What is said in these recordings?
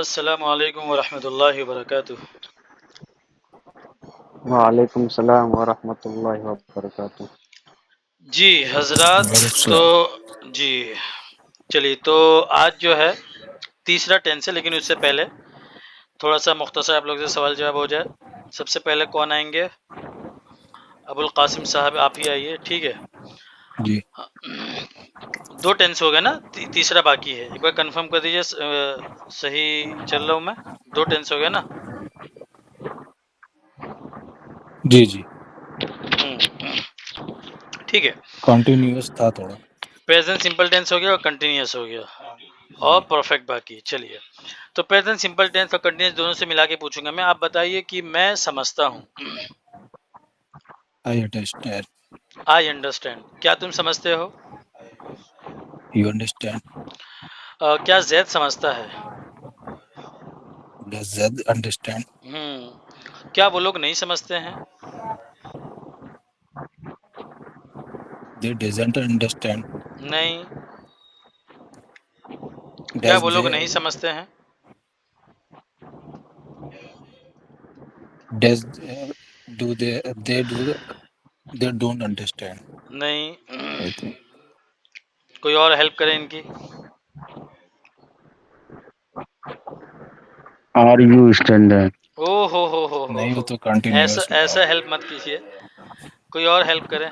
अस्सलामु अलैकुम वरहमतुल्लाहि वबरकातुह। वालेकुम सलाम वरहमतुल्लाहि वबरकातुह। जी हजरात, तो जी चलिए, तो आज जो है तीसरा टेंस है, लेकिन उससे पहले थोड़ा सा मुख्तसर आप लोग से सवाल जवाब हो जाए। सबसे पहले कौन आएंगे? अबुल कासिम साहब, आप ही आइए। ठीक है जी। दो टेंस हो गए ना, तीसरा बाकी है। एक बार कंफर्म कर दीजिए, सही चल रहा हूँ मैं? दो टेंस हो गया ना? जी जी ठीक है। कंटिन्यूअस था थोड़ा। प्रेजेंट सिंपल टेंस हो गया और कंटिन्यूअस हो गया और परफेक्ट बाकी। चलिए, तो प्रेजेंट सिंपल टेंस और कंटिन्यूअस दोनों से मिला के पूछूंगा मैं। आप बताइए कि मैं समझता हूँ। I understand. I understand. क्या तुम समझते हो? You understand. क्या जैद समझता है? Does Zaid understand. क्या वो लोग नहीं समझते हैं? They doesn't understand. नहीं। क्या डज वो लोग दे नहीं समझते हैं? Does do they do they don't understand. नहीं। I think. कोई और हेल्प करे इनकी? Are you standard? ओ हो नहीं, वो तो ऐसा कंटिन्यूअस में ऐसा था। हेल्प मत कीजिए, कोई और हेल्प करे।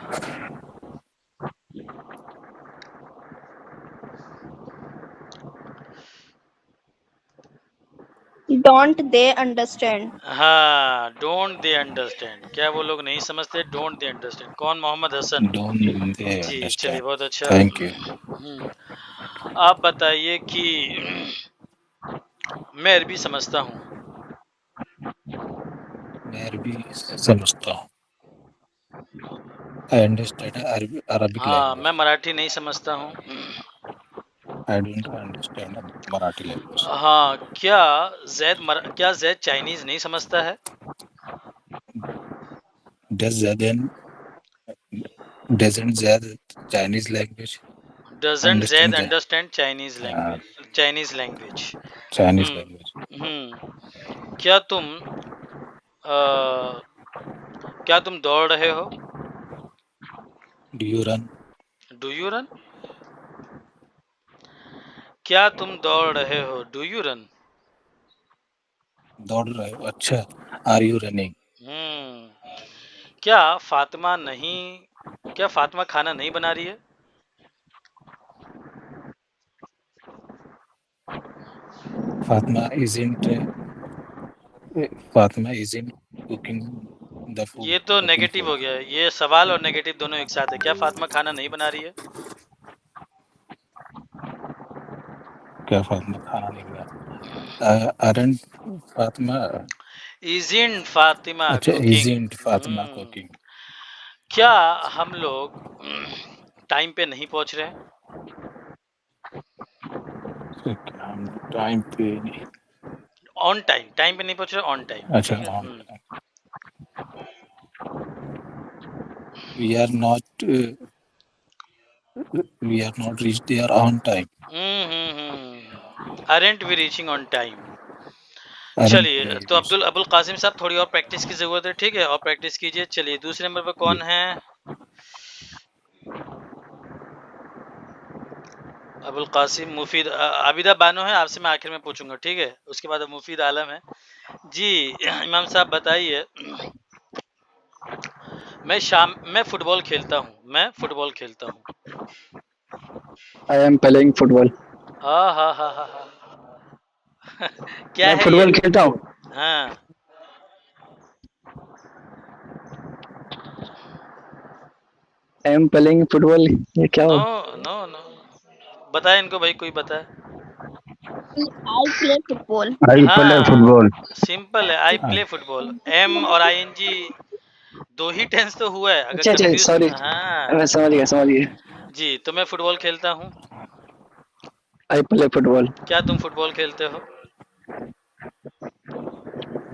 Don't they understand? हाँ, डोंट दे अंडरस्टैंड। क्या वो लोग नहीं समझते? Don't they understand. कौन? मोहम्मद हसन। डोंट दे जी चलिए, अंडरस्टैंड। बहुत अच्छा। Thank you. आप बताइए कि मैं अरबी समझता हूँ। मैं अरबी समझता हूँ। आई अंडरस्टैंड अरबिक हाँ, मैं लैंग्वेज। मराठी नहीं समझता हूँ। I don't understand Marathi language. हाँ, क्या जैद चाइनीज नहीं समझता है? Doesn't Zaid Chinese language doesn't Zaid understand understand Chinese language. Chinese language. क्या तुम क्या तुम दौड़ रहे हो? Do you run? Do you run? क्या तुम दौड़ रहे हो? Do you run? दौड़ रहे हो, अच्छा। Are you running? क्या फातिमा खाना नहीं बना रही है? Fatima isn't cooking the food. ये तो कुकिंग नेगेटिव फूड। हो गया। ये सवाल और नेगेटिव दोनों एक साथ है। क्या फातिमा खाना नहीं बना रही है? क्या फातिमा खाना नहीं बना? अरंट फातिमा। इजंट फातिमा अच्छा, कुकिंग। Isn't Fatima cooking. क्या हम लोग टाइम पे नहीं पहुंच रहे? क्या हम टाइम पे नहीं? ऑन टाइम पे नहीं पहुंच रहे, ऑन टाइम। अच्छा, ठीक है। On time. We are not reach there on time. Aren't we reaching on time. Aren't चलिए, वी तो रीच। अब्दुल कासिम साहब, थोड़ी और प्रैक्टिस की जरूरत है। ठीक है, और प्रैक्टिस कीजिए। चलिए, दूसरे नंबर पर कौन है? अबुल कासिम मुफीद। आबिदा बानो है, आपसे मैं आखिर में पूछूंगा। ठीक है, उसके बाद मुफीद आलम है। जी इमाम साहब बताइए। मैं फुटबॉल खेलता हूँ। मैं फुटबॉल खेलता हूँ। I am playing football. हा क्या मैं है ये? फुटबॉल खेलता हूँ। हाँ, आई एम प्लेइंग फुटबॉल, ये क्या नो हो? नो नो, बताए इनको भाई, कोई बताए। I play football. I play हाँ, फुटबॉल। सिंपल है। I play football. एम और आईएनजी दो ही टेंस तो हुआ है, अगर अच्छा अच्छा, कंफ्यूज। सॉरी। मैं हाँ समझ गया। जी, तो मैं फुटबॉल खेलता हूँ। I play football. क्या तुम फुटबॉल खेलते हो?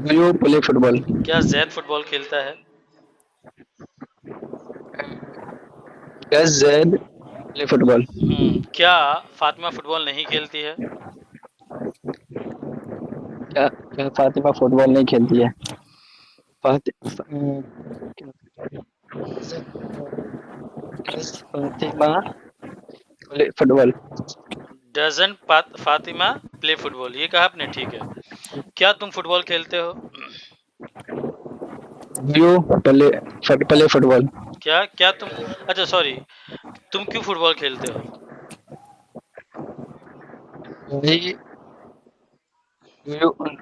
Do you play football? क्या जैद फुटबॉल खेलता है? Does Zaid play football? क्या फातिमा फुटबॉल नहीं खेलती है? क्या फातिमा फुटबॉल नहीं खेलती है? Fatima football. Doesn't Fatima play football, ये कहा आपने, ठीक है। क्या तुम फुटबॉल खेलते हो? You play play football. क्या क्या तुम, अच्छा सॉरी, तुम क्यों फुटबॉल खेलते हो?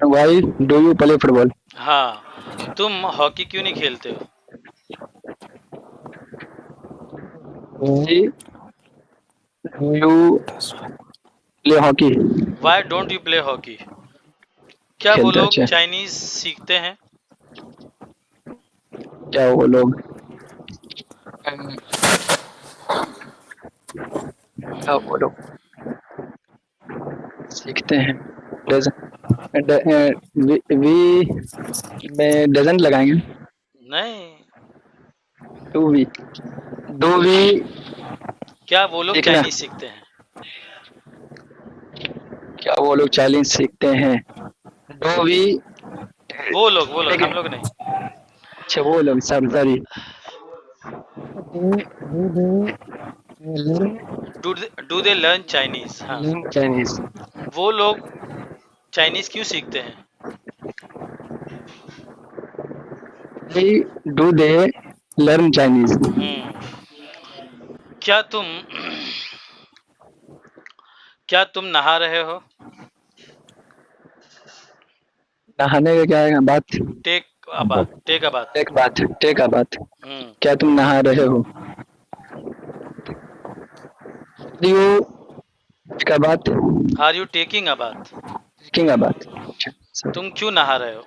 Why do you play football? हाँ, तुम हॉकी क्यों नहीं खेलते हो? Do you play hockey? Why don't you play hockey? क्या वो खेलते लोग अच्छे। चाइनीज सीखते हैं? क्या वो लोग क्या वो लोग सीखते हैं? वी में डजन लगाएंगे। नहीं, टू वी डू वी क्या वो लोग सीखना। चाइनीज सीखते हैं? क्या वो लोग चाइनीज सीखते हैं? डू वी वो लोग, हम लेकिन लोग नहीं। अच्छा वो लोग sorry do they learn Chinese? हाँ, चाइनीज। वो लोग चाइनीज क्यों सीखते हैं? Do they learn Chinese? क्या तुम क्या तुम नहा रहे हो? नहाने का क्या है बात? Take a bath, take a bath. Take a bath. क्या तुम नहा रहे हो? यू का बात। Are you taking a bath? Taking a bath. अच्छा तुम क्यों नहा रहे हो?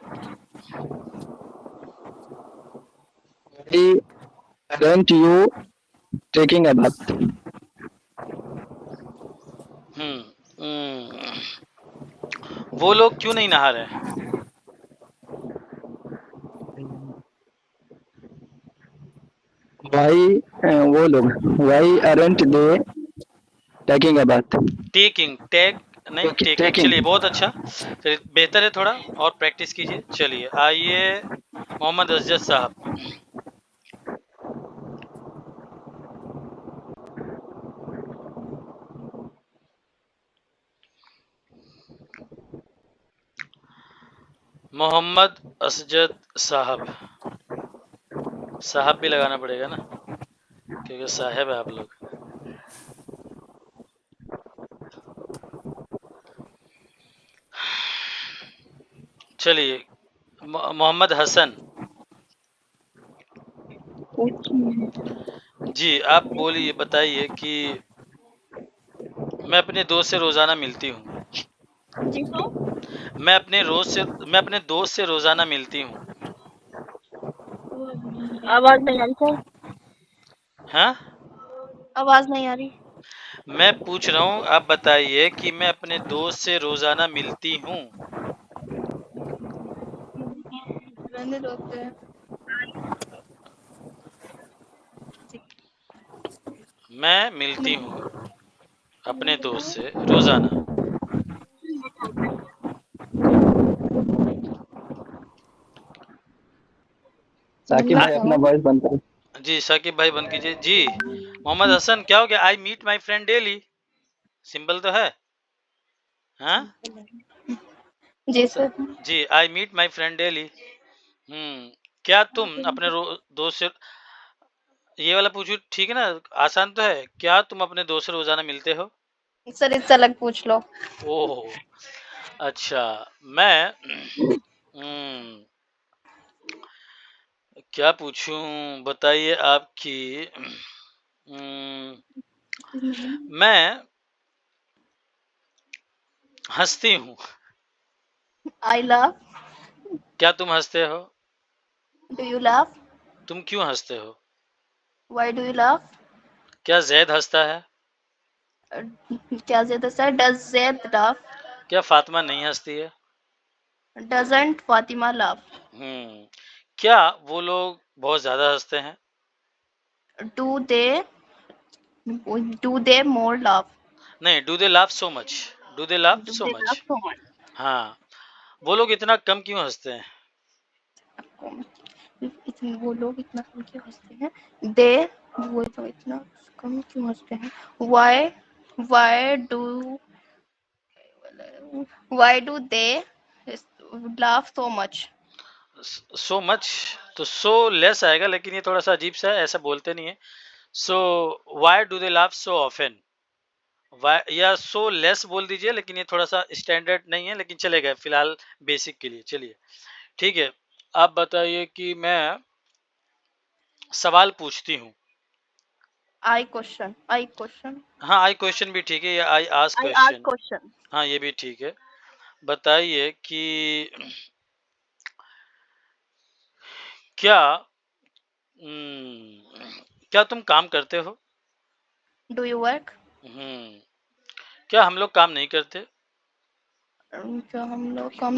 aren't you taking a bath? वो लोग क्यों नहीं नहा रहे? वो लोग why aren't they taking a bath? Taking, tag नहीं, टेकिंग। Taking चलिए, बहुत अच्छा, चलिए बेहतर है, थोड़ा और प्रैक्टिस कीजिए। चलिए आइए मोहम्मद अजद साहब। मोहम्मद असजद साहब, साहब भी लगाना पड़ेगा ना, क्योंकि साहब है आप लोग। चलिए मोहम्मद हसन जी, आप बोलिए, बताइए कि मैं अपने दोस्त से रोजाना मिलती हूँ। जी तो मैं अपने दोस्त से रोजाना मिलती हूँ। आवाज नहीं आ रही सर, हाँ, आवाज नहीं आ रही। मैं पूछ रहा हूँ, आप बताइए कि मैं अपने दोस्त से रोजाना मिलती हूँ। रहने दो फिर। मैं मिलती हूँ अपने दोस्त से रोजाना। साकिब भाई अपना वॉइस बंद करो। जी साकिब भाई बंद कीजिए जी। मोहम्मद हसन, क्या हो गया? I meet my friend daily, simple तो है। हाँ जी सर। जी, I meet my friend daily. क्या तुम अपने दोस्त से, ये वाला पूछू, ठीक है ना, आसान तो है। क्या तुम अपने दोस्त से रोजाना मिलते हो? सर इससे अलग पूछ लो। ओह, अच्छा। मैं हम्म, क्या पूछूं, बताइए आपकी। मैं हंसती हूँ। I love. क्या तुम हंसते हो? Do you love? तुम क्यों हंसते हो? Why do you love? क्या जैद हंसता है? क्या ज्यादा सर? Does Zaid love? क्या फातिमा नहीं हंसती है? Doesn't Fatima love? हम्म क्या वो लोग बहुत ज्यादा हंसते हैं? Do they do they more love? नहीं, do they laugh so much? Do they laugh do so they love much? So much? हाँ, वो लोग इतना कम क्यों हंसते हैं? वो लोग इतना कम क्यों हंसते हैं? दे वो तो इतना कम क्यों हंसते हैं? Why do they laugh so much? So much, तो सो लेस आएगा, लेकिन ये थोड़ा सा अजीब सा है, ऐसा बोलते नहीं है। So why do they laugh so often, या सो लेस बोल दीजिए, लेकिन ये थोड़ा सा स्टैंडर्ड नहीं है, लेकिन चलेगा फिलहाल बेसिक के लिए। चलिए ठीक है, आप बताइए कि मैं सवाल पूछती हूँ। I question. हाँ, आई क्वेश्चन भी ठीक है, या I ask I ask question, question. हाँ ये भी ठीक है। बताइए कि क्या क्या तुम काम करते हो? Do you work? हम्म, क्या हम लोग काम नहीं करते? क्या हम लोग काम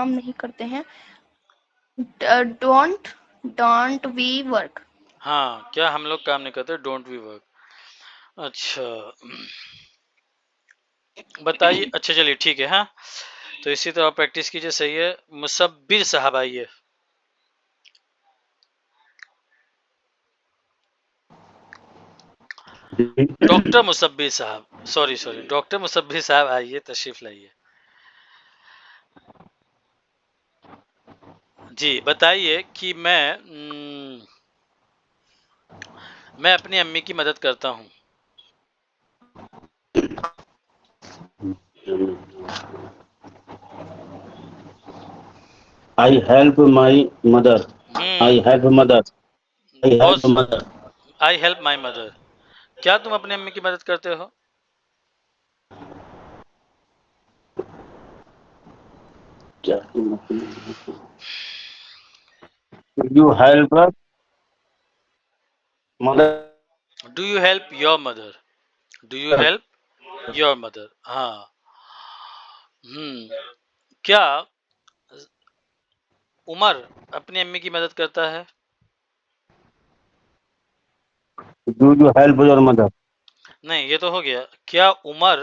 नहीं करते हैं? Don't we work? हाँ, क्या हम लोग काम नहीं करते? Don't we work. अच्छा, बताइए। अच्छा चलिए ठीक है, हाँ तो इसी तरह प्रैक्टिस कीजिए। सही है, मुसब्बिर साहब आइए। डॉक्टर मुसब्बिर साहब, सॉरी डॉक्टर मुसब्बिर साहब आइए, तशरीफ लाइए। जी बताइए कि मैं अपनी अम्मी की मदद करता हूँ। I help my mother. I help mother. I help बहुत, mother. I help my mother. क्या तुम अपनी अम्मी की मदद करते हो? You help mother. Do you help your mother? Do you help your mother? हाँ। क्या उमर अपनी अम्मी की मदद करता है? Do you help your mother? नहीं, ये तो हो गया। क्या उमर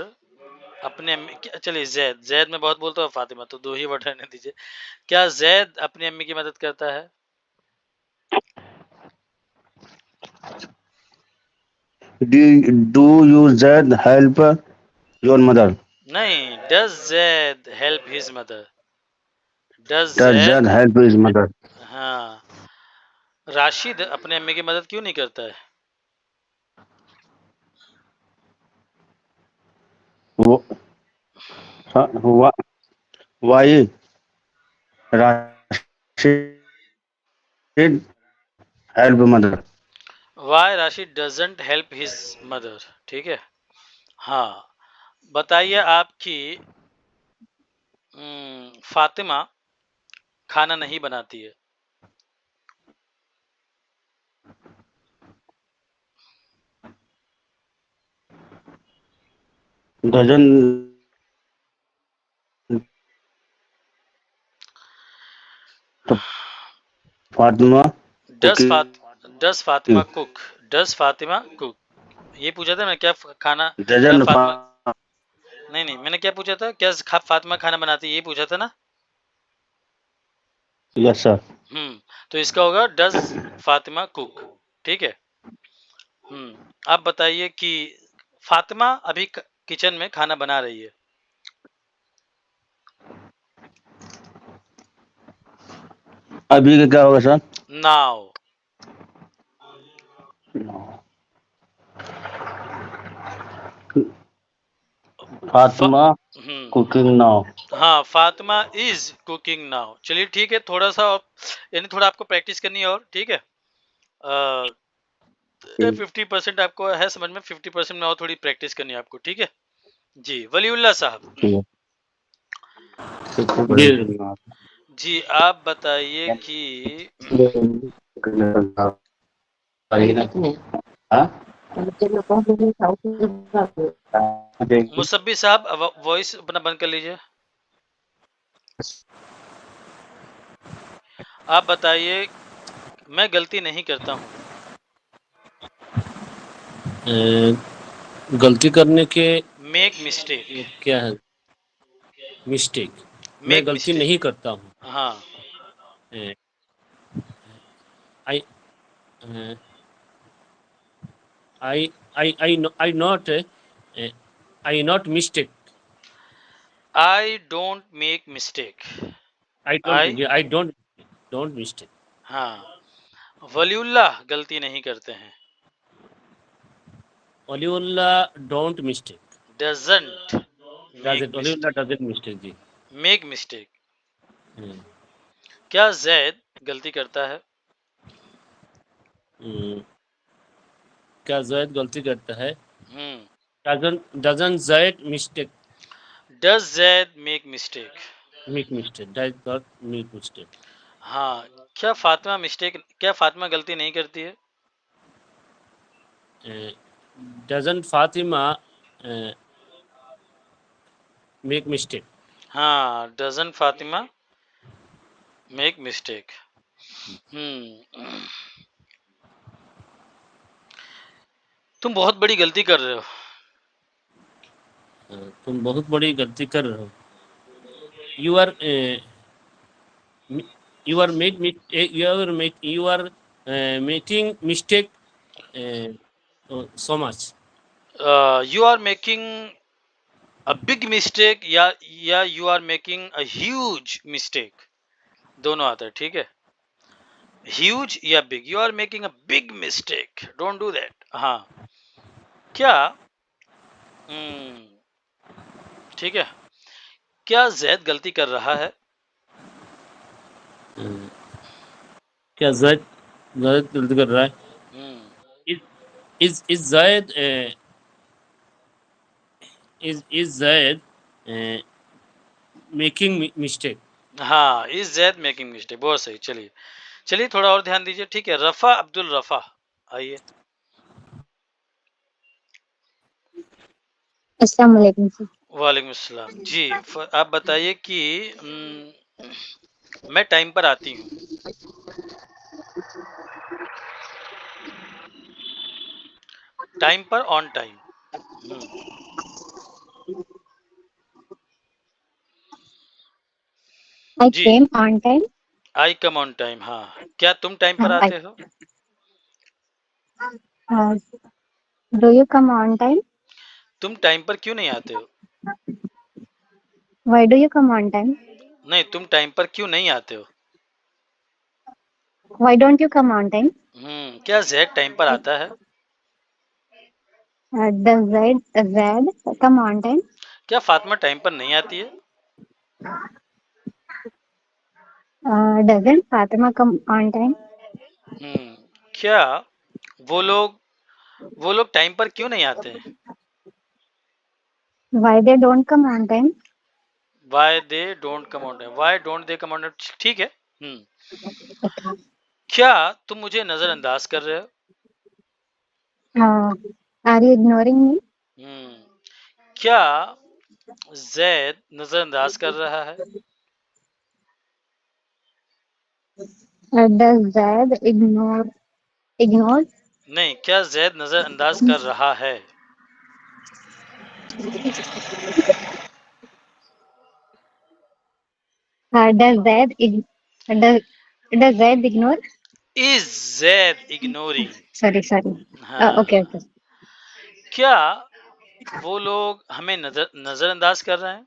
अपने अम्मी चलिए जैद में बहुत बोलता हूँ, फातिमा तो दो ही वर्ड रहने दीजिए। क्या जैद अपनी अम्मी की मदद करता है? Do you Zed help your mother? नहीं, does Zaid help his mother? Does Does Zaid, Zed help his mother? हाँ। राशिद अपने अम्मी की मदद क्यों नहीं करता है? Wh- Why Rashid help mother? Why Rashid doesn't help his mother? ठीक है, हाँ। बताइए आपकी फातिमा खाना नहीं बनाती है। Doesn't Fatima does cooking? Does Fatima cook? Does Fatima cook, ये पूछा था मैं। क्या खाना, क्या Doesn't फातिमा, नहीं नहीं, मैंने क्या पूछा था? क्या फातिमा खाना बनाती है, ये पूछा था ना। Yes sir. तो इसका होगा डज फातिमा कुक। ठीक है। आप बताइए कि फातिमा अभी किचन में खाना बना रही है। अभी का क्या होगा sir? Now. Fatima cooking now. हाँ, फातिमा इज कुकिंग नाउ। चलिए ठीक है, थोड़ा सा यानी थोड़ा आपको प्रैक्टिस करनी है, और ठीक है। 50% आपको है समझ में, 50% में और थोड़ी प्रैक्टिस करनी है आपको। ठीक है जी। वलीउल्लाह साहब, जी आप बताइए कि मुसब्बी साहब वॉइस अपना बंद कर लीजिए। आप बताइए, मैं गलती नहीं करता हूँ। गलती करने के मेक मिस्टेक, क्या है? मिस्टेक। मैं मेक गलती मिस्टेक। नहीं करता हूँ। हाँ I I not mistake. I don't make mistake. I I don't mistake. हाँ वलीउल्लाह गलती नहीं करते हैं। Waliullah don't mistake. Doesn't make Waliullah doesn't mistake जी। Make mistake. हम्म, क्या जैद गलती करता है? हम्म, क्या जैद गलती करता है? Hmm doesn't Zaid mistake. Does Zaid make mistake? Make mistake. Does not make mistake. हाँ क्या फातिमा गलती नहीं करती है? Doesn't Fatima make mistake. हाँ डजन फातिमा मेक मिस्टेक। तुम बहुत बड़ी गलती कर रहे हो। तुम बहुत बड़ी गलती कर रहे हो। You are making mistake so much. You are making a big mistake या you are making a huge mistake, दोनों आता है, ठीक है। ह्यूज या big, you are making a big mistake, don't do that. हाँ क्या ठीक है, क्या जैद गलती कर रहा है? क्या जैद गलती कर रहा है? Is Zaid is Zaid making mistake. हाँ इज जैद मेकिंग मिस्टेक, बहुत सही। चलिए चलिए थोड़ा और ध्यान दीजिए, ठीक है। रफा अब्दुल रफा, आइए। अस्सलाम वालेकुम सर। वालेकुम अस्सलाम जी। आप बताइए कि मैं टाइम पर आती हूँ। टाइम पर, ऑन टाइम। आई जी came on time. I come on time. हाँ क्या तुम टाइम पर हाँ, आते हो? Do you come on time? तुम टाइम पर क्यों नहीं आते हो? Why do you come on time? नहीं, तुम टाइम पर क्यों नहीं आते हो? Why don't you come on time? क्या जैद टाइम पर आता है? Does Zaid come on time? क्या फातिमा टाइम पर नहीं आती है? Doesn't Fatima come on time? क्या वो लोग टाइम पर क्यों नहीं आते हैं? Why they don't come on time? Why they don't come on time, why don't they come on time, ठीक है। क्या तुम मुझे नजरअंदाज कर रहे हो? Are you ignoring me? क्या जैद नजरअंदाज कर रहा है? Does Zaid ignore? नहीं, क्या जैद नजरअंदाज कर रहा है? Does Zaid ignore? Is Zaid ignoring? Sorry. Okay. हाँ क्या वो लोग हमें नजरअंदाज कर रहे हैं?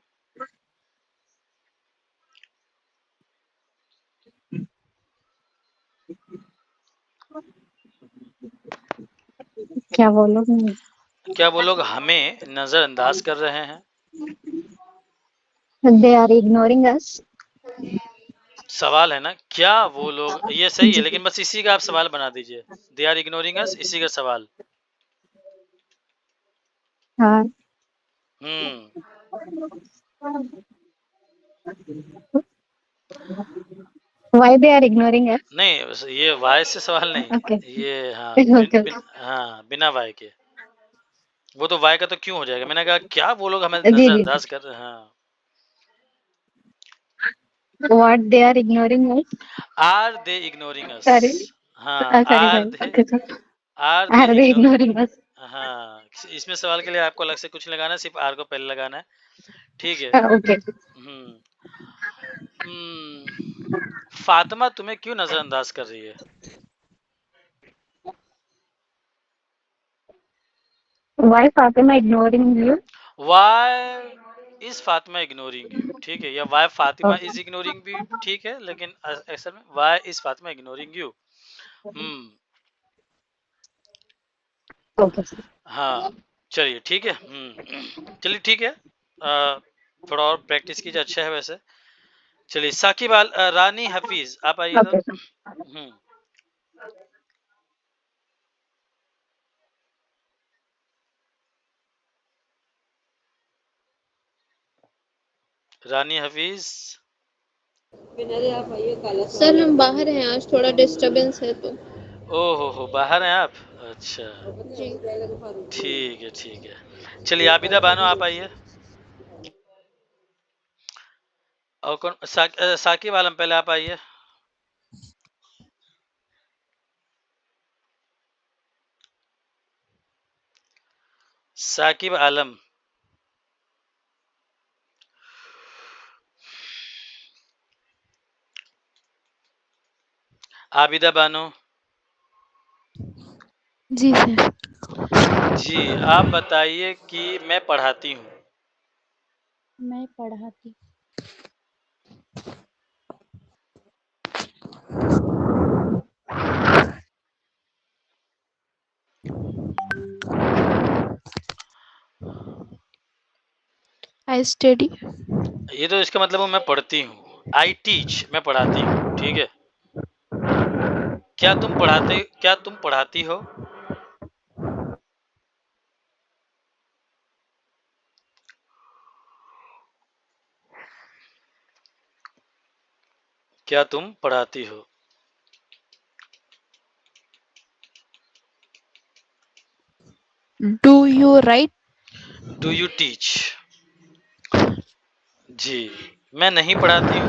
क्या बोलो? क्या वो लोग हमें नजरअंदाज कर रहे हैं? दे आर इग्नोरिंग अस। सवाल है ना, क्या वो लोग, ये सही है, जी। लेकिन बस इसी का आप सवाल बना दीजिए। दे आर इग्नोरिंग अस, इसी का सवाल। हाँ। Why they are ignoring us? नहीं, ये वाय से सवाल नहीं, Okay. ये हाँ Okay. हाँ बिना वाय के। वो तो वाय का तो क्यों हो जाएगा, मैंने कहा क्या वो लोग हमें जी। नजरअंदाज कर रहे हैं। हाँ What they are ignoring us? Are they ignoring us. Sorry. हाँ Sorry. Okay. Are Are they ignoring us? हाँ इसमें सवाल के लिए आपको अलग से कुछ लगाना है, सिर्फ आर को पहले लगाना है, ठीक है। Okay. फातिमा तुम्हें क्यों नजरअंदाज कर रही है? Why Fatima ignoring you? Why is Fatima ignoring you, ठीक है, या why Fatima Okay. Is ignoring भी ठीक है, लेकिन असल में why is Fatima ignoring you. Okay. हाँ, चलिए ठीक है। चलिए ठीक है। थोड़ा और प्रैक्टिस कीजिए, अच्छा है वैसे। चलिए साकिब रानी हफीज आप आइए इधर। Okay, sir. हम्म, रानी हफीज। सर हम बाहर हैं, आज थोड़ा डिस्टरबेंस है तो। ओहो हो, बाहर हैं आप? अच्छा, जी। ठीक है ठीक है। चलिए आबिदा बानो आप आइए। और कौन साकिब आलम पहले आप आइए। साकिब आलम। आबिदा बानो। जी सर। जी, आप बताइए कि मैं पढ़ाती हूँ। मैं पढ़ाती। I study. ये तो इसका मतलब मैं पढ़ती हूँ। आई टीच, मैं पढ़ाती हूँ, ठीक है। क्या तुम पढ़ाती हो? क्या तुम पढ़ाती हो? Do you write? Do you teach? जी, मैं नहीं पढ़ाती हूँ।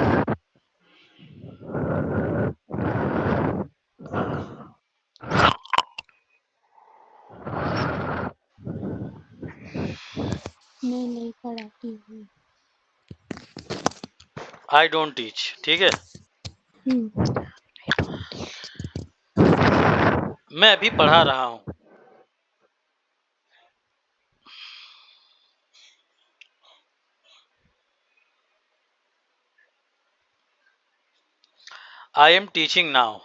मैं नहीं पढ़ाती हूँ। आई डोंट टीच, ठीक है। मैं अभी पढ़ा रहा हूँ। I am teaching now.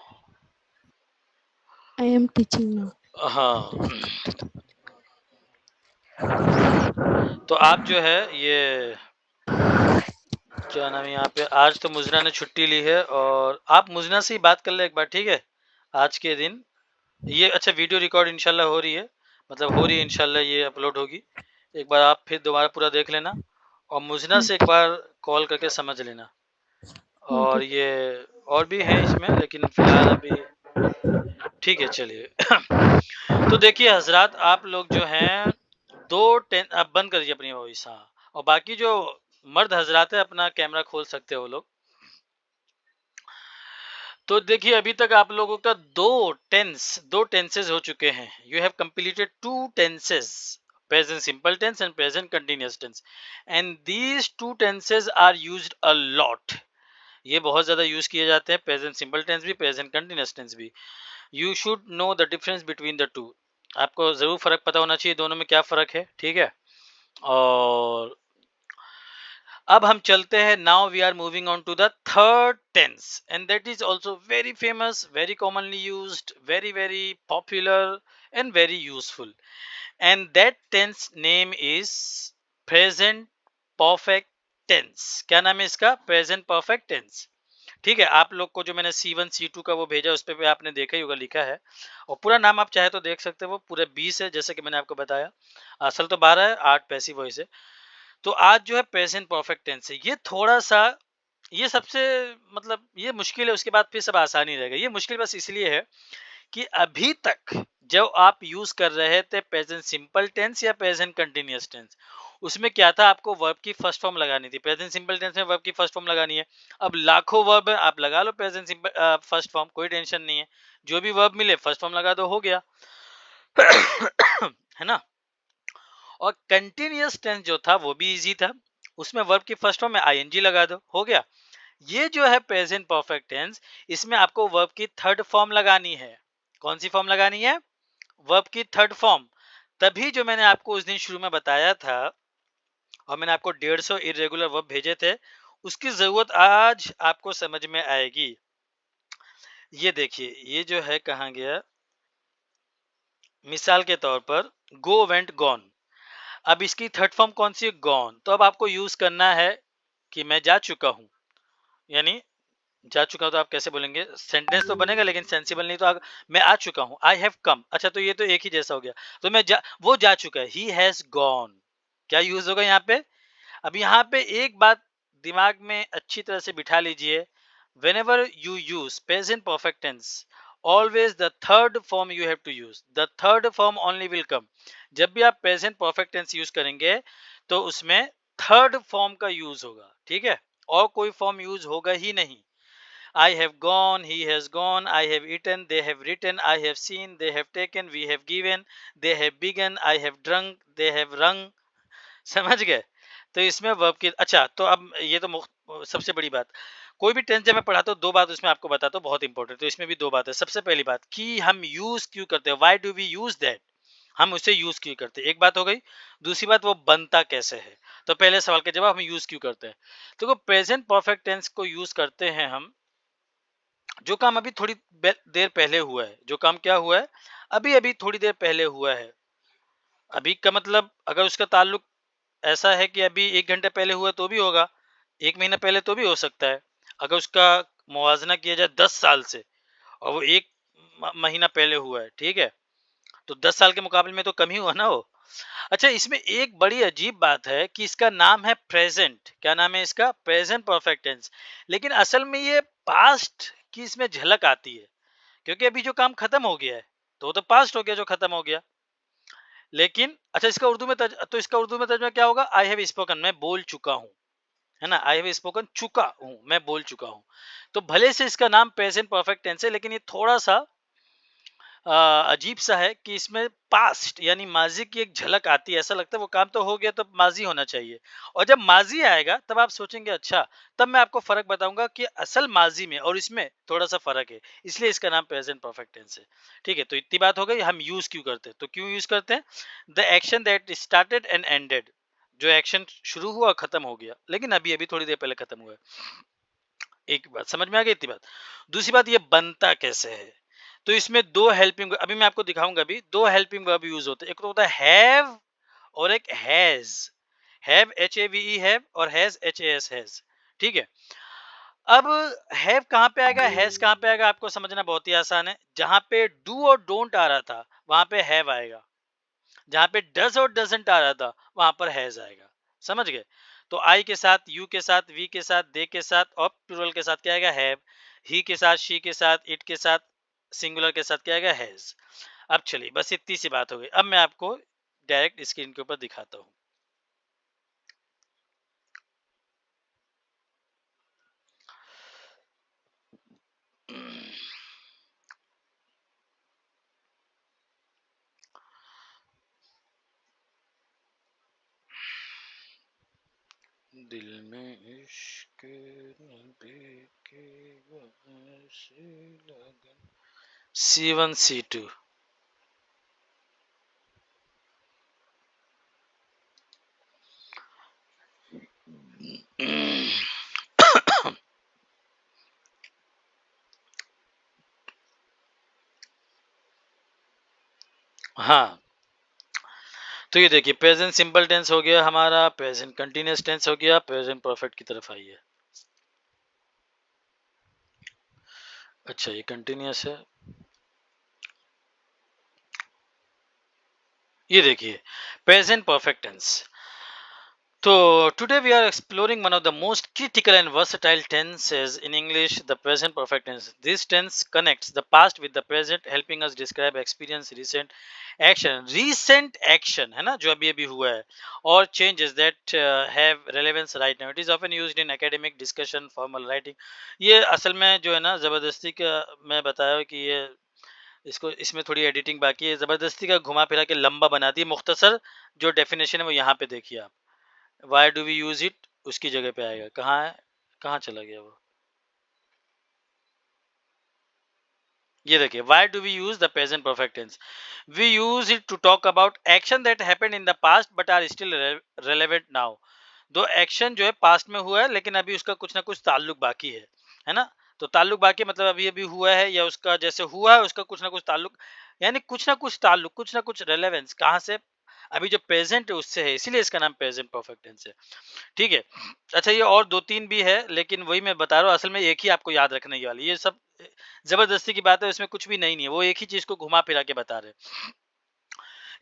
I am teaching now. हाँ, तो आप जो है ये क्या नाम है यहाँ पे, आज तो मुजना ने छुट्टी ली है, और आप मुजना से ही बात कर ले एक बार, ठीक है। आज के दिन ये अच्छा वीडियो रिकॉर्ड इंशाल्लाह हो रही है, मतलब हो रही है इंशाल्लाह, ये अपलोड होगी। एक बार आप फिर दोबारा पूरा देख लेना, और मुजना से एक बार कॉल करके समझ लेना। और ये और भी हैं इसमें, लेकिन फिलहाल अभी ठीक है। चलिए तो देखिए हजरात, आप लोग जो हैं आप बंद करिए अपनी वॉइस, हाँ। और बाकी जो मर्द हजरात है अपना कैमरा खोल सकते हो लोग। तो देखिए अभी तक आप लोगों का दो टेंसेस हो चुके हैं। You have completed 2 tenses, present simple tense and present continuous tense, and these 2 tenses are used a lot. ये बहुत ज्यादा यूज किए जाते हैं, प्रेजेंट सिंपल टेंस भी, प्रेजेंट कंटिन्यूअस टेंस भी। You should know the difference between the two. आपको जरूर फर्क पता होना चाहिए दोनों में क्या फर्क है, ठीक है। और अब हम चलते हैं, now we are moving on to the third tense, and that is also very famous, very commonly used, very very popular and very useful, and that tense name is present perfect tense. क्या नाम है इसका? Present perfect tense, ठीक है। आप लोग को जो मैंने C1 C2 का वो भेजा, उस पे भी आपने देखा ही होगा, लिखा है। और पूरा नाम आप चाहे तो देख सकते हो, वो पूरे 20 है, जैसे कि मैंने आपको बताया। असल तो 12 है, 8 पैसिव वॉइस है। तो आज जो है प्रेजेंट परफेक्ट टेंस है, ये थोड़ा सा, ये सबसे मतलब ये मुश्किल है, उसके बाद फिर सब आसानी रहेगा। ये मुश्किल बस इसलिए है कि अभी तक जब आप यूज कर रहे थे प्रेजेंट सिंपल टेंस या प्रेजेंट कंटिन्यूअस टेंस, उसमें क्या था, आपको वर्ब की फर्स्ट फॉर्म लगानी थी। प्रेजेंट सिंपल टेंस में वर्ब की फर्स्ट फॉर्म लगानी है। अब लाखों वर्ब है, आप लगा लो प्रेजेंट सिंपल फर्स्ट फॉर्म, कोई टेंशन नहीं है। जो भी वर्ब मिले फर्स्ट फॉर्म लगा दो, हो गया। है ना। और कंटिन्यूअस टेंस जो था वो भी इजी था, उसमें वर्ब की फर्स्ट फॉर्म में आईएनजी लगा दो, हो गया। ये जो है प्रेजेंट परफेक्ट टेंस, इसमें आपको वर्ब की थर्ड फॉर्म लगानी है। कौन सी फॉर्म लगानी है? वर्ब की थर्ड फॉर्म। तभी जो मैंने आपको उस दिन शुरू में बताया था और मैंने आपको 150 इरेगुलर वर्ब भेजे थे, उसकी जरूरत आज आपको समझ में आएगी। ये देखिए, ये जो है कहाँ गया, मिसाल के तौर पर गो, वेंट, गॉन। अब इसकी थर्ड फॉर्म कौन सी है? गॉन। तो अब आपको यूज करना है कि मैं जा चुका हूं, यानी जा चुका हूं तो आप कैसे बोलेंगे? सेंटेंस तो बनेगा लेकिन सेंसिबल नहीं। तो मैं आ चुका हूं, आई हैव कम। अच्छा, तो ये तो एक ही जैसा हो गया। तो वो जा चुका है, ही हैज गॉन। क्या यूज होगा यहाँ पे? अब यहाँ पे एक बात दिमाग में अच्छी तरह से बिठा लीजिए, whenever you use present perfect tense, always the third form you have to use. The third form only will come. जब भी आप present perfect tense यूज करेंगे तो उसमें थर्ड फॉर्म का यूज होगा, ठीक है? और कोई फॉर्म यूज होगा ही नहीं। I have gone, he has gone, I have eaten, they have written, I have seen, they have taken, we have given, they have begun, I have drunk, they have rung। समझ गए? तो इसमें verb की, अच्छा तो अब ये तो सबसे बड़ी बात, कोई भी टेंस जब मैं पढ़ाता हूँ दो बात उसमें आपको बताता हूँ, बहुत इंपॉर्टेंट। तो इसमें भी दो बात है। सबसे पहली बात कि हम यूज क्यों करते हैं, why do we use that, हम उसे यूज क्यों करते हैं, एक बात हो गई। दूसरी बात, वो बनता कैसे है। तो पहले सवाल का जवाब, हम यूज क्यों करते हैं। तो प्रेजेंट परफेक्ट टेंस को यूज करते हैं हम, जो काम अभी थोड़ी देर पहले हुआ है, जो काम क्या हुआ है, अभी अभी थोड़ी देर पहले हुआ है। अभी का मतलब अगर उसका ताल्लुक ऐसा है कि अभी 1 घंटे पहले हुआ तो भी होगा, 1 महीना पहले तो भी हो सकता है। अगर उसका मुवाजना किया जाए 10 साल से और वो 1 महीना पहले हुआ है, ठीक है, तो 10 साल के मुकाबले में तो कम ही हुआ ना वो। अच्छा, इसमें एक बड़ी अजीब बात है कि इसका नाम है प्रेजेंट। क्या नाम है इसका? Present perfect tense. लेकिन असल में ये पास्ट की इसमें झलक आती है, क्योंकि अभी जो काम खत्म हो गया है तो वो तो पास्ट हो गया, जो खत्म हो गया। लेकिन अच्छा, इसका उर्दू में तो इसका उर्दू में तर्जुमा क्या होगा? आई हैव स्पोकन, मैं बोल चुका हूं, है ना। आई हैव स्पोकन, चुका हूं, मैं बोल चुका हूं। तो भले से इसका नाम प्रेजेंट परफेक्ट टेंस है, लेकिन ये थोड़ा सा अजीब सा है कि इसमें पास्ट यानी माजी की एक झलक आती है। ऐसा लगता है वो काम तो हो गया, तो माजी होना चाहिए। और जब माजी आएगा तब आप सोचेंगे अच्छा, तब मैं आपको फर्क बताऊंगा कि असल माजी में और इसमें थोड़ा सा फर्क है, इसलिए इसका नाम प्रेजेंट परफेक्ट टेंस है। ठीक है, तो इतनी बात हो गई। हम यूज क्यों करते हैं, तो क्यों यूज करते हैं? The action that started and ended, जो एक्शन शुरू हुआ और खत्म हो गया, लेकिन अभी अभी थोड़ी देर पहले खत्म हुआ है। एक बात समझ में आ गई, इतनी बात। दूसरी बात, ये बनता कैसे है। तो इसमें दो हेल्पिंग, अभी मैं आपको दिखाऊंगा, अभी दो हेल्पिंग वर्ब यूज होते हैं। एक तो होता है हैव और एक हैज। हैव HAVE हैव और हैज HAS हैज, ठीक है। अब हैव कहां पे आएगा, हैज कहां पे आएगा, आपको समझना बहुत ही आसान है। जहां पे डू और डोंट आ रहा था वहां पे हैव आएगा, जहां पे डज और डजंट आ रहा था वहां पर हैज आएगा। समझ गए? तो आई के साथ, यू के साथ, वी के साथ, दे के साथ और प्लूरल के साथ क्या आएगा? हैव। ही के साथ, शी के साथ, इट के साथ, सिंगुलर के साथ क्या आएगा? हैज। अब चलिए, बस इतनी सी बात हो गई। अब मैं आपको डायरेक्ट स्क्रीन के ऊपर दिखाता हूं। दिल में इश्क नबी की वैसी लगन। C1 C2। हाँ, तो ये देखिए, प्रेजेंट सिंपल टेंस हो गया हमारा, प्रेजेंट कंटिन्यूअस टेंस हो गया, प्रेजेंट परफेक्ट की तरफ आइए। अच्छा, ये कंटिन्यूअस है। ये देखिए, present perfect tense. So today we are exploring one of the most critical and versatile tenses in English, the present perfect tense. This tense connects the past with the present, helping us describe experience, recent action है ना, जो अभी अभी हुआ है, और changes that have relevance right now. It is often used in academic discussion, formal writing. ये असल में जो है ना, जबरदस्ती का मैं बताया कि ये इसको, इसमें थोड़ी एडिटिंग बाकी है, जबरदस्ती का घुमा फिरा के लंबा बना दी। मुख्तसर जो डेफिनेशन है वो यहाँ पे देखिए आप। Why do we use it उसकी जगह पे आएगा। कहाँ है, कहाँ चला गया वो? ये देखिए, why do we use the present perfect tense? We use it to talk about action that happened in the past but are still relevant now. दो एक्शन जो है पास्ट में हुआ है लेकिन अभी उसका कुछ ना कुछ ताल्लुक बाकी है ना? तो ताल्लुक बाकी मतलब अभी अभी हुआ है या उसका जैसे हुआ है उसका कुछ ना कुछ ताल्लुक, यानी कुछ ना कुछ ताल्लुक, कुछ ना कुछ रेलेवेंस कहाँ से? अभी जो प्रेजेंट है उससे है, इसीलिए इसका नाम प्रेजेंट परफेक्ट टेंस है। ठीक है। अच्छा, ये और दो तीन भी है लेकिन वही मैं बता रहा हूँ, असल में एक ही आपको याद रखने वाली, ये सब जबरदस्ती की बात है, इसमें कुछ भी नहीं है, वो एक ही चीज को घुमा फिरा के बता रहे हैं।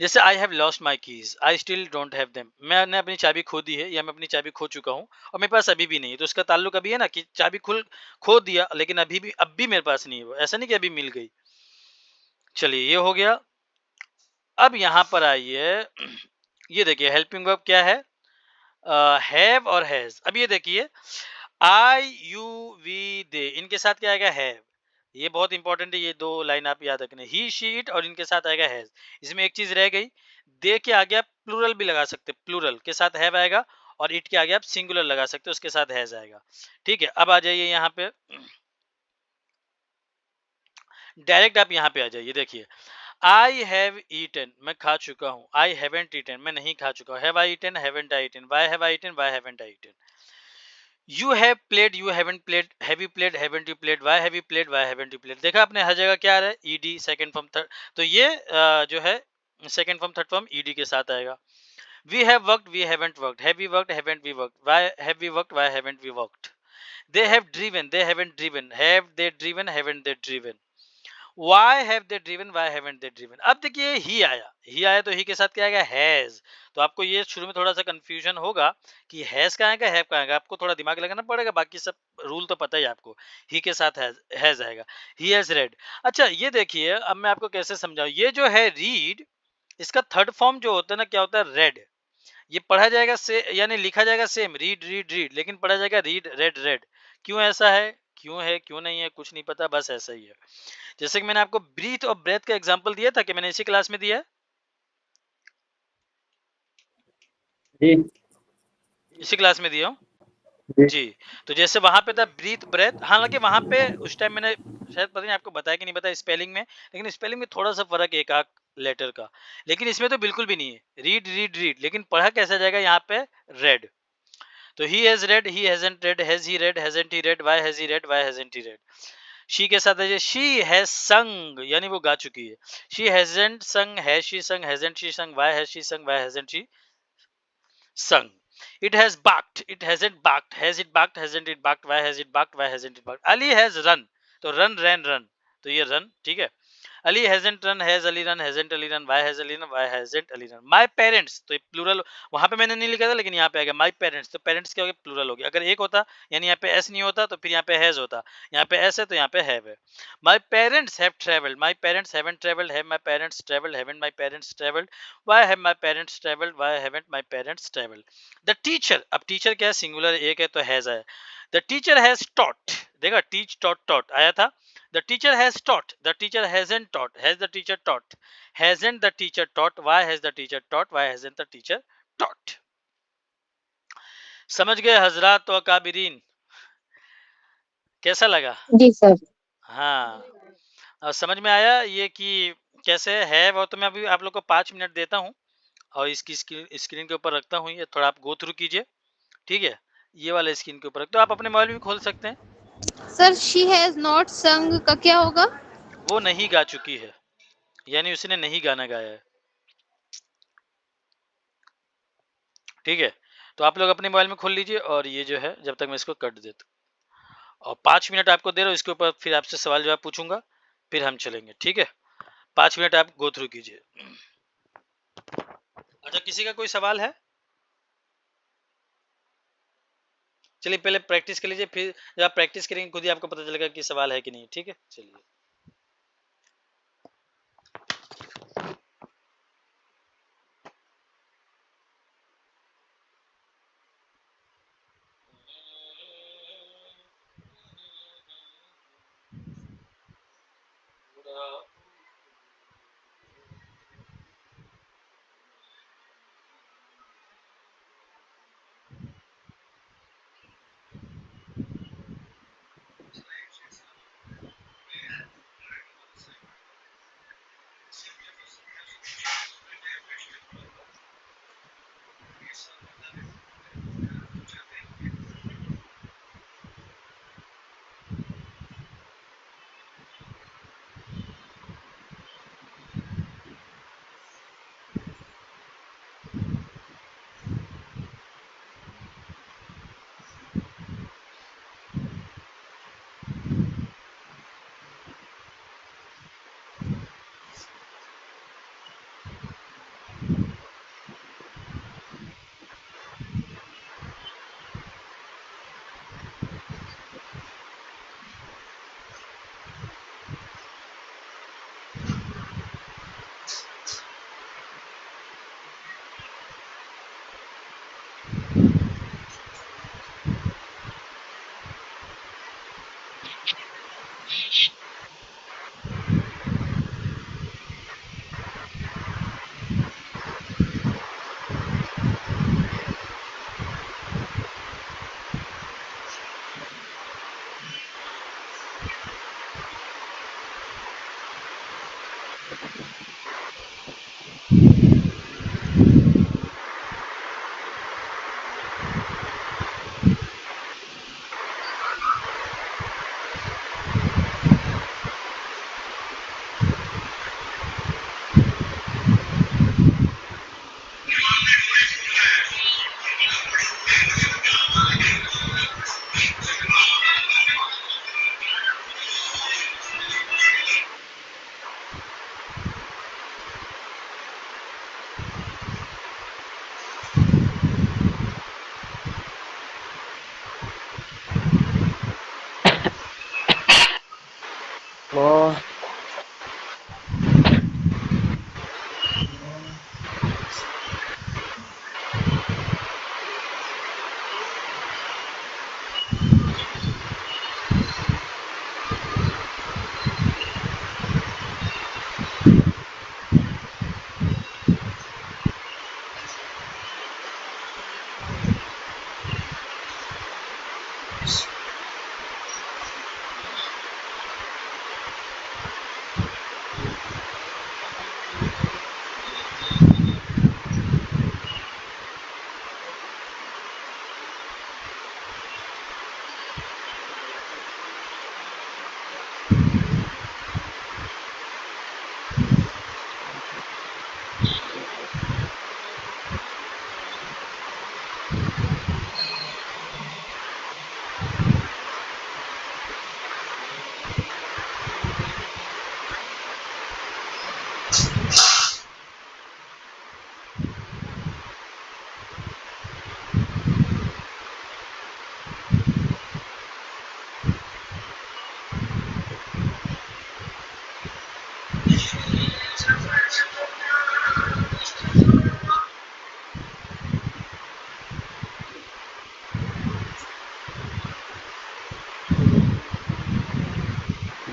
जैसे I have lost my keys, I still don't have them, मैंने अपनी चाबी खो दी है या मैं अपनी चाबी खो चुका हूँ और मेरे पास अभी भी नहीं है, तो उसका ताल्लुक अभी है ना कि चाबी खो दिया लेकिन अभी भी अब भी मेरे पास नहीं है, वो ऐसा नहीं कि अभी मिल गई। चलिए ये हो गया। अब यहाँ पर आइए, ये देखिए हेल्पिंग वर्ब क्या है, हैव और हैज। अब ये देखिए, आई यू वी दे, इनके साथ क्या आएगा? हैव। ये बहुत इंपॉर्टेंट है, ये दो लाइन आप याद रखना, ही शी इट और इनके साथ आएगा हैज। इसमें एक चीज रह गई, दे के आगे आप प्लूरल भी लगा सकते, प्लूरल के साथ हैव आएगा, और इट के आगे आप सिंगुलर लगा सकते हो, उसके साथ हैज आएगा। ठीक है, अब आ जाइए यहाँ पे, डायरेक्ट आप यहाँ पे आ जाइए, देखिए आई हैव ईटन, मैं खा चुका हूँ, आई हैवेंट ईटन, मैं नहीं खा चुका हूँ, have I eaten, haven't I eaten, why have I eaten, why haven't I eaten. You have played, you haven't played, have you played, haven't you played, why have you played, why haven't you played. देखा आपने हर जगह क्या आ रहा है? ED, second form, third, तो ये जो है second form third form ED के साथ आएगा। We have worked, we haven't worked, have we worked, haven't we worked, why have we worked, why haven't we worked. They have driven, they haven't driven, have they driven, haven't they driven. Why have they driven? Why haven't they driven? अब देखिए ही आया तो ही के साथ क्या आएगा? Has. तो आपको ये शुरू में थोड़ा सा कंफ्यूजन होगा कि हैज कहाँ आएगा, हैव कहाँ आएगा, आपको थोड़ा दिमाग लगाना पड़ेगा, बाकी सब रूल तो पता ही है आपको। ही के साथ हैज आएगा, ही हैज रेड। अच्छा ये देखिए, अब मैं आपको कैसे समझाऊं, ये जो है रीड, इसका थर्ड फॉर्म जो होता है ना, क्या होता है? रेड। ये पढ़ा जाएगा से, यानी लिखा जाएगा सेम, रीड रीड रीड, लेकिन पढ़ा जाएगा रीड रेड रेड। क्यों ऐसा है? क्यों नहीं है, कुछ नहीं पता, बस ऐसा ही है। जैसे कि मैंने आपको ब्रीथ और ब्रेथ का एग्जांपल दिया था कि मैंने इसी क्लास में दिया है, जी इसी क्लास में दिया हूँ जी जी। तो जैसे वहां पे था ब्रीथ ब्रेथ, हालांकि वहां पे उस टाइम मैंने शायद पता नहीं आपको बताया कि नहीं बताया स्पेलिंग में, लेकिन स्पेलिंग में थोड़ा सा फर्क है एक आध लेटर का, लेकिन इसमें तो बिल्कुल भी नहीं है, रीड रीड रीड, लेकिन पढ़ा कैसा जाएगा यहाँ पे? रेड। तो he has red, he hasn't red, has he red, hasn't he red, why has he red, why hasn't he red. She के साथ है शी हैज संग, यानी वो गा चुकी है। शी हैजंट संग, हैज शी संग, हैजंट शी संग, व्हाई हैज शी संग, why hasn't she sung. It has barked, it hasn't barked, has it barked, hasn't it barked, why has it barked, why hasn't it barked. Ali has run, तो run ran run, तो ये run, ठीक है। Ali hasn't run, has Ali run, hasn't Ali run, why has Ali run, why hasn't Ali run. My parents, तो ये plural, वहां पे मैंने नहीं लिखा था लेकिन यहाँ पे आ गया my parents, तो parents क्या हो गया? प्लूरल हो गया। अगर एक होता यानी यहाँ पे s नहीं होता तो फिर यहाँ पे has होता, यहाँ पे s है तो यहाँ पे have है। My parents have traveled, my parents haven't traveled, have my parents traveled, haven't my parents traveled, why have my parents traveled, why haven't my parents traveled. The teacher, अब teacher क्या है? Singular एक है तो has आया। The teacher has taught, देखा teach taught taught आया था। The teacher has taught, the teacher hasn't taught, has the teacher taught, hasn't the teacher taught, why has the teacher taught, why hasn't the teacher taught. समझ गए हजरात तो अकाबिरीन? कैसा लगा? जी sir. हाँ, और समझ में आया ये कि कैसे है वो? तो मैं अभी आप लोग को 5 मिनट देता हूँ और इसकी स्क्रीन के ऊपर रखता हूँ, ये थोड़ा आप गो थ्रू कीजिए, ठीक है। ये वाले स्क्रीन के ऊपर रख, तो आप अपने मोबाइल भी खोल सकते हैं। सर शी हैज नॉट संग का क्या होगा? वो नहीं गा चुकी है, यानी उसने नहीं गाना गाया है, ठीक है। तो आप लोग अपने मोबाइल में खोल लीजिए और ये जो है जब तक मैं इसको कट देता हूँ, और 5 मिनट आपको दे रहा हूँ, इसके ऊपर फिर आपसे सवाल जवाब पूछूंगा, फिर हम चलेंगे, ठीक है। 5 मिनट आप गो थ्रू कीजिए। अच्छा, किसी का कोई सवाल है? चलिए पहले प्रैक्टिस कर लीजिए, फिर जब आप प्रैक्टिस करेंगे खुद ही आपको पता चलेगा कि सवाल है कि नहीं, ठीक है। चलिए, वो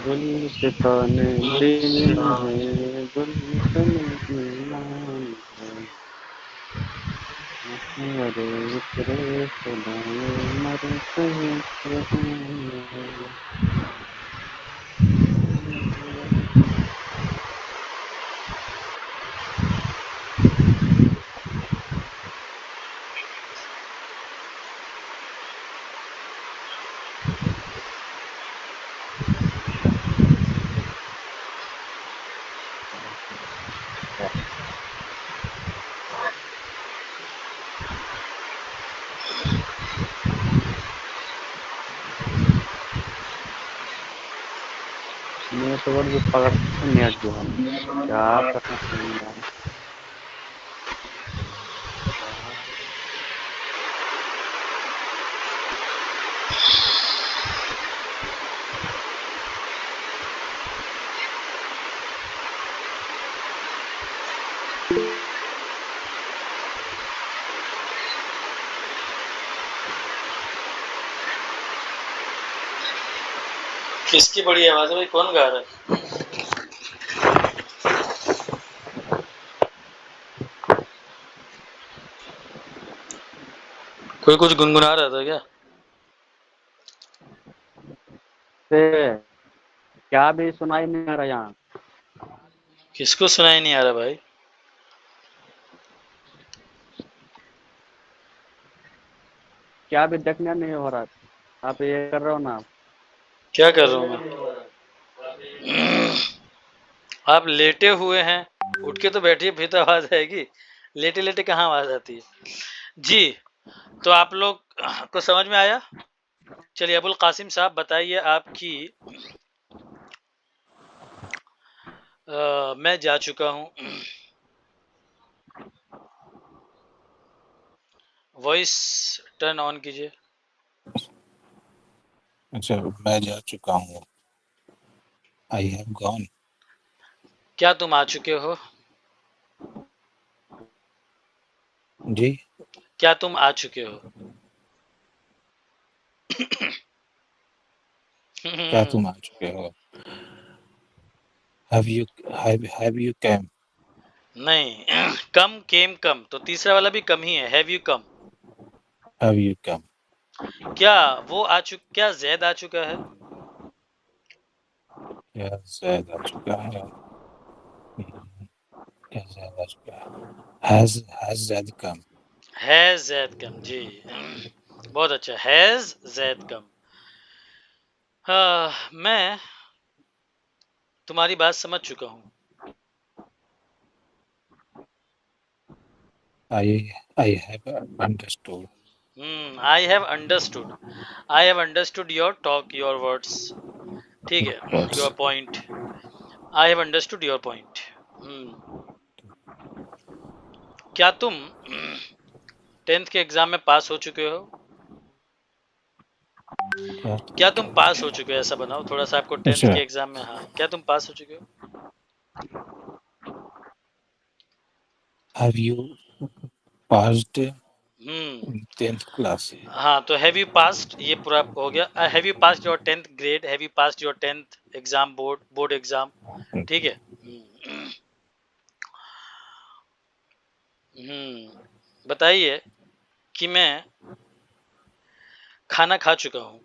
गुलसितान दिल है, गुलशन मीनान है, मरे उतरे सदाए मर कहीं सुहाए। नेटवर्क भी पकड़ता है, नेट जो है ना, क्या करना चाहिए यार। किसकी बड़ी आवाज है भाई? कौन गा रहा है? कोई कुछ गुनगुना रहा था क्या? से क्या भी सुनाई नहीं आ रहा यहाँ। किसको सुनाई नहीं आ रहा भाई? क्या भी देखने नहीं हो रहा। आप ये कर रहे हो ना। क्या कर रहा हूँ मैं? आप लेटे हुए हैं, उठ के तो बैठिए फिर तो आवाज आएगी। लेटे लेटे कहाँ आवाज आती है जी? तो आप लोग को समझ में आया? चलिए अबुल कासिम साहब बताइए आपकी मैं जा चुका हूँ। वॉइस टर्न ऑन कीजिए। अच्छा, मैं जा चुका हूँ। I have gone. क्या तुम आ चुके हो? जी, क्या तुम आ चुके हो? क्या तुम आ चुके हो? Have you came? नहीं, कम केम कम, तो तीसरा वाला भी कम ही है। Have you come? Have you come? क्या वो आ चुका? क्या जैद आ चुका है? क्या ज़ैद आ चुका है? क्या ज़ैद आ चुका है? Has Zaid come? Has Zaid come जी। बहुत अच्छा, हैज जैद कम। हाँ, मैं तुम्हारी बात समझ चुका हूँ। I have understood. I have understood. I have understood your talk, your words. ठीक है, your point. I have understood your point. क्या तुम 10th के एग्जाम में पास हो चुके हो? क्या? क्या तुम पास हो चुके हो, ऐसा बनाओ थोड़ा सा आपको 10th अच्छा, के एग्जाम में। हाँ, क्या तुम पास हो चुके हो? have you passed hmm 10th class? हाँ, तो हैव यू पास्ड ये पूरा हो गया। Have you passed your 10th grade, have you passed your 10th exam, board exam. ठीक है। बताइए कि मैं खाना खा चुका हूँ।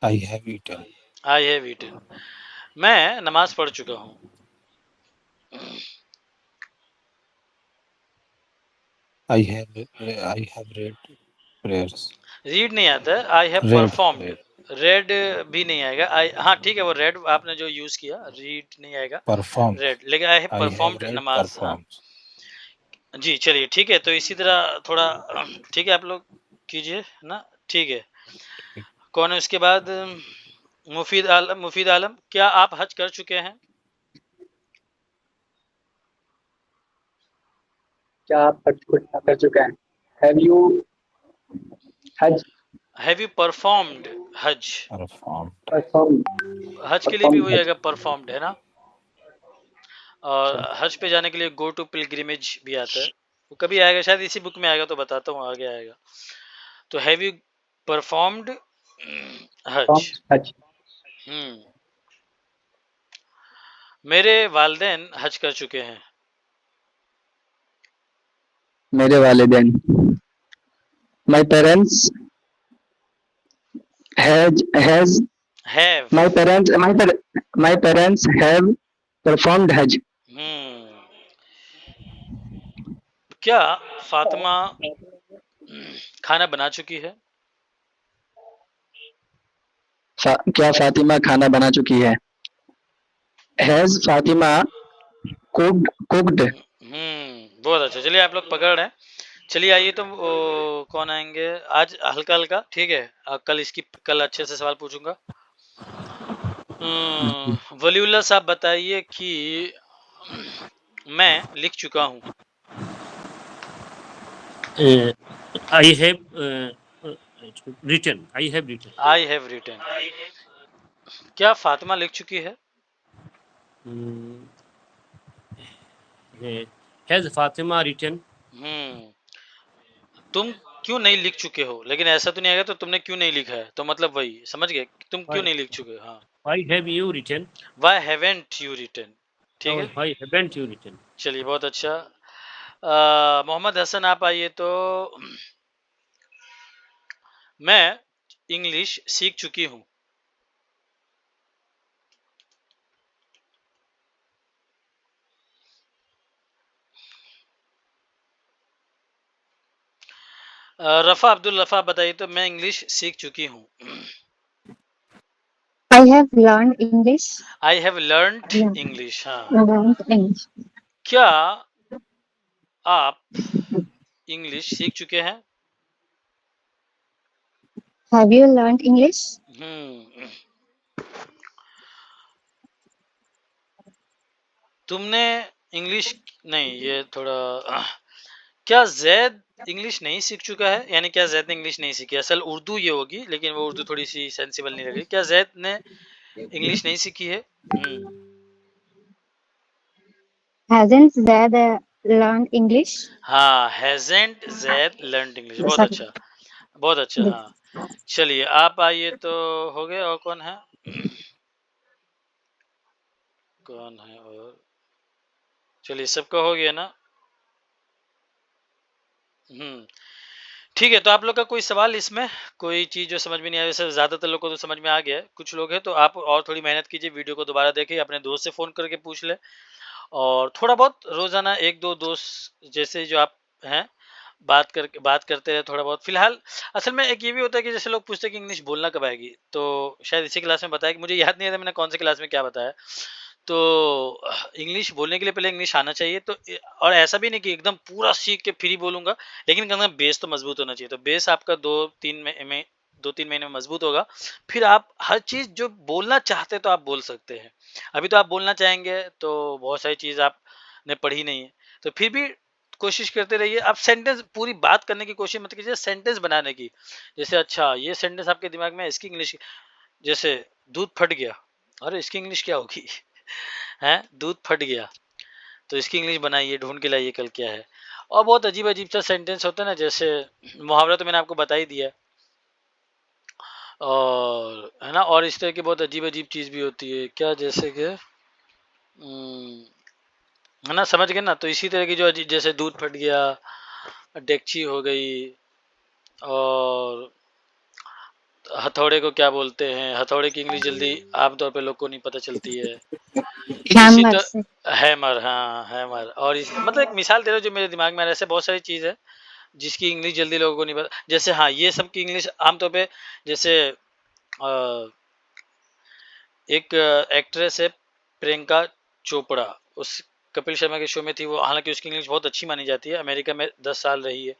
I have eaten. I have eaten. मैं नमाज पढ़ चुका हूँ। I have read prayers. Read नहीं आता है, I have Read. Performed. Read भी नहीं आएगा। आई, हाँ ठीक है, वो रेड आपने जो यूज किया, रीड नहीं आएगा, Performed. रेड, लेकिन I have I have performed read नमाज। हाँ performed. जी, चलिए ठीक है, तो इसी तरह थोड़ा ठीक है आप लोग कीजिए ना। ठीक है, कौन है उसके बाद? मुफीद आलम, क्या आप हज कर चुके हैं? क्या आप कर चुके हैं? हैव यू हज हैव यू परफॉर्म्ड हज? Performed. परफॉर्म हज के लिए भी वही हज? आएगा, परफॉर्म्ड, है ना। और हज पे जाने के लिए गो टू पिलग्रिमेज भी आता है, वो कभी आएगा शायद इसी बुक में आएगा, तो बताता हूँ आगे आएगा। तो हैव यू परफॉर्म्ड हज? हज। हम्म मेरे वालिदैन हज कर चुके हैं। मेरे वालिदैन, my parents has have. my parents have performed hajj. हम्म क्या फातिमा खाना बना चुकी है? क्या फातिमा खाना बना चुकी है? Has Fatima cooked? बहुत अच्छा, चलिए आप लोग पकड़ रहे हैं। चलिए आइए, तो कौन आएंगे आज? हल्का हल्का, ठीक है। कल इसकी, कल अच्छे से सवाल पूछूंगा। वलीउल्लाह साहब बताइए कि मैं लिख चुका हूँ। I have written. I have written. I have written. क्या फातिमा लिख चुकी है? Mm, has Fatima written? तुम क्यों नहीं लिख चुके हो, लेकिन ऐसा तो नहीं आएगा तो तुमने क्यों नहीं लिखा है, तो मतलब वही समझ गए, तुम क्यों Why? नहीं लिख चुके हो। हाँ, Why have you written? Why haven't you written. ठीक Or है, why haven't you written? चलिए बहुत अच्छा। मोहम्मद हसन आप आइए तो। मैं इंग्लिश सीख चुकी हूँ। रफ़ा अब्दुल रफ़ा बताइए तो। मैं इंग्लिश सीख चुकी हूँ। I have learned English. I have learned Yeah, English. हाँ, learned English. क्या आप इंग्लिश सीख चुके हैं? Have you learned English? हम्म तुमने इंग्लिश, नहीं ये थोड़ा, क्या जैद इंग्लिश नहीं सीख चुका है, यानी क्या जैद ने इंग्लिश नहीं सीखी? असल उर्दू ये होगी, लेकिन वो उर्दू थोड़ी सी सेंसिबल नहीं लगी। क्या जैद ने इंग्लिश नहीं सीखी है? Hasn't Zad learned English? हाँ, हैजेंट जैद लर्नड इंग्लिश। बहुत Sorry. अच्छा, बहुत अच्छा। Yes. हाँ, चलिए आप आइए तो। हो गए, और कौन है? कौन है और? चलिए सबका हो गया ना। हम्म ठीक है, तो आप लोग का कोई सवाल इसमें, कोई चीज जो समझ में नहीं आया? वैसे ज्यादातर लोग को तो समझ में आ गया है, कुछ लोग हैं तो आप और थोड़ी मेहनत कीजिए, वीडियो को दोबारा देखिए, अपने दोस्त से फोन करके पूछ ले, और थोड़ा बहुत रोजाना एक दो दोस्त जैसे जो आप हैं, बात करते रहे थोड़ा बहुत। फिलहाल असल में एक ये भी होता है कि जैसे लोग पूछते हैं कि इंग्लिश बोलना कब आएगी, तो शायद इसी क्लास में बताया, कि मुझे याद नहीं आता मैंने कौन सी क्लास में क्या बताया। तो इंग्लिश बोलने के लिए पहले इंग्लिश आना चाहिए, तो और ऐसा भी नहीं कि एकदम पूरा सीख के फिर ही बोलूंगा, लेकिन कम से कम बेस तो मजबूत होना चाहिए। तो बेस आपका 2-3 महीने में मजबूत होगा, फिर आप हर चीज जो बोलना चाहते तो आप बोल सकते हैं। अभी तो आप बोलना चाहेंगे तो बहुत सारी चीज आपने पढ़ी नहीं है, तो फिर भी कोशिश करते रहिए। आप सेंटेंस पूरी बात करने की कोशिश मत कीजिए, सेंटेंस बनाने की। जैसे अच्छा ये सेंटेंस आपके दिमाग में है, इसकी इंग्लिश जैसे दूध फट गया, अरे इसकी इंग्लिश क्या होगी हैं, दूध फट गया, तो इसकी इंग्लिश बनाइए, ढूंढ के लाइए कल क्या है। और बहुत अजीब अजीब सा सेंटेंस होता है ना, जैसे मुहावरा तो मैंने आपको बता ही दिया है, और है ना, और इस तरह की बहुत अजीब अजीब चीज भी होती है क्या, जैसे कि है ना, समझ गए ना। तो इसी तरह की जो जैसे दूध फट गया, डेगची हो गई, और हथौड़े को क्या बोलते हैं, हथौड़े की इंग्लिश जल्दी आमतौर पे लोग को नहीं पता चलती है। इसी हैमर तो से। हैमर, हाँ हैमर। और इस मतलब एक मिसाल दे रहा हूँ जो मेरे दिमाग में आ रहा है, ऐसे बहुत सारी चीज है जिसकी इंग्लिश जल्दी लोगों को नहीं पता। जैसे हाँ, ये सब की इंग्लिश आमतौर पे, जैसे एक एक्ट्रेस है प्रियंका चोपड़ा, उस कपिल शर्मा के शो में थी वो, हालांकि उसकी इंग्लिश बहुत अच्छी मानी जाती है, अमेरिका में 10 साल रही है,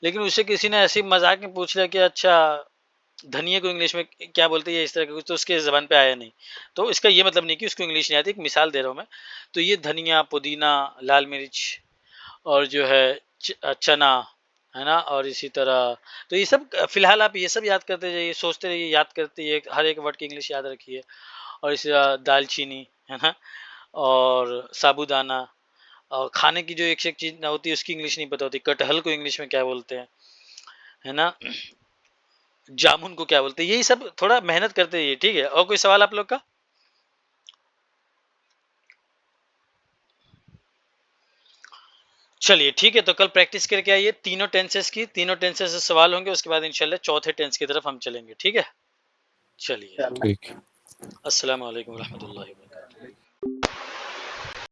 लेकिन उससे किसी ने ऐसी मजाक में पूछ लिया कि अच्छा धनिया को इंग्लिश में क्या बोलते हैं, इस तरह का कुछ, तो उसके जबान पे आया नहीं। तो इसका ये मतलब नहीं कि उसको इंग्लिश नहीं आती, एक मिसाल दे रहा हूँ मैं। तो ये धनिया, पुदीना, लाल मिर्च, और जो है चना, है ना, और इसी तरह। तो ये सब फिलहाल आप ये सब याद करते जाइए, सोचते रहिए, याद करते रहिए, हर एक वर्ड की इंग्लिश याद रखिए। और इसी तरह दालचीनी, है ना, और साबूदाना, और खाने की जो एक से एक चीज ना होती है उसकी इंग्लिश नहीं पता होती, कटहल को इंग्लिश में क्या बोलते हैं, है ना, जामुन को क्या बोलते हैं, यही सब थोड़ा मेहनत करते रहिए, ठीक है। और कोई सवाल आप लोग का? चलिए ठीक है, तो कल प्रैक्टिस करके आइए तीनों टेंसेस की, तीनों टेंसेस से सवाल होंगे, उसके बाद इंशाल्लाह चौथे टेंस की तरफ हम चलेंगे, ठीक है। चलिए, ठीक है। अस्सलाम वालेकुम रहमतुल्लाहि व बरकातहू।